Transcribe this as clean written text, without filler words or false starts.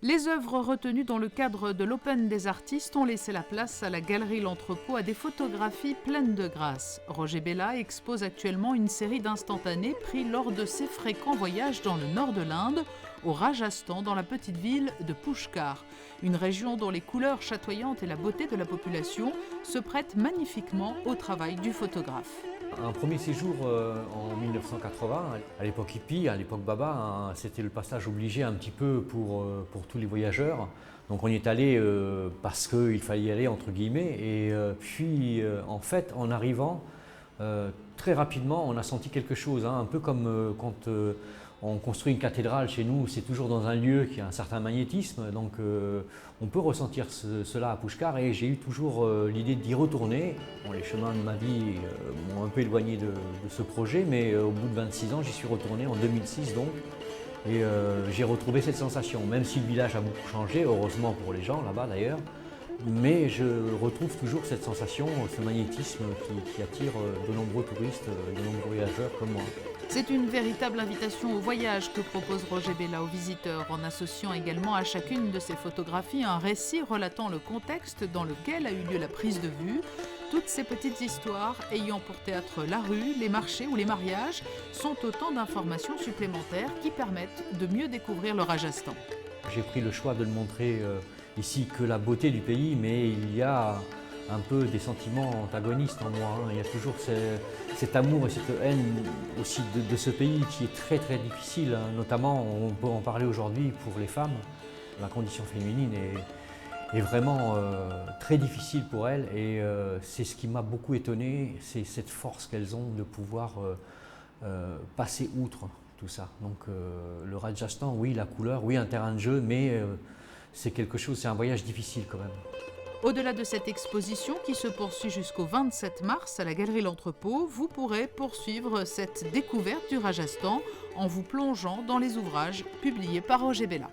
Les œuvres retenues dans le cadre de l'Open des artistes ont laissé la place à la galerie L'Entrepôt à des photographies pleines de grâce. Roger Bella expose actuellement une série d'instantanés pris lors de ses fréquents voyages dans le nord de l'Inde, au Rajasthan, dans la petite ville de Pushkar, une région dont les couleurs chatoyantes et la beauté de la population se prêtent magnifiquement au travail du photographe. Un premier séjour en 1980, à l'époque hippie, à l'époque Baba, hein, c'était le passage obligé un petit peu pour tous les voyageurs. Donc on y est allé parce qu'il fallait y aller entre guillemets. Et puis en fait, en arrivant, très rapidement, on a senti quelque chose, hein, un peu comme quand on construit une cathédrale chez nous, c'est toujours dans un lieu qui a un certain magnétisme, donc on peut ressentir cela à Pushkar et j'ai eu toujours l'idée d'y retourner. Bon, les chemins de ma vie m'ont un peu éloigné de ce projet, mais au bout de 26 ans, j'y suis retourné en 2006 donc, et j'ai retrouvé cette sensation, même si le village a beaucoup changé, heureusement pour les gens là-bas d'ailleurs, mais je retrouve toujours cette sensation, ce magnétisme qui attire de nombreux touristes, de nombreux voyageurs comme moi. C'est une véritable invitation au voyage que propose Roger Bella aux visiteurs, en associant également à chacune de ses photographies un récit relatant le contexte dans lequel a eu lieu la prise de vue. Toutes ces petites histoires ayant pour théâtre la rue, les marchés ou les mariages sont autant d'informations supplémentaires qui permettent de mieux découvrir le Rajasthan. J'ai pris le choix de ne montrer ici que la beauté du pays, mais il y a un peu des sentiments antagonistes en moi, hein. Il y a toujours cet amour et cette haine aussi de ce pays qui est très très difficile, hein. Notamment, on peut en parler aujourd'hui pour les femmes. La condition féminine est vraiment très difficile pour elles et c'est ce qui m'a beaucoup étonné, c'est cette force qu'elles ont de pouvoir passer outre tout ça. Donc le Rajasthan, oui, la couleur, oui, un terrain de jeu, mais c'est quelque chose, c'est un voyage difficile quand même. Au-delà de cette exposition qui se poursuit jusqu'au 27 mars à la galerie L'Entrepôt, vous pourrez poursuivre cette découverte du Rajasthan en vous plongeant dans les ouvrages publiés par Roger Bella.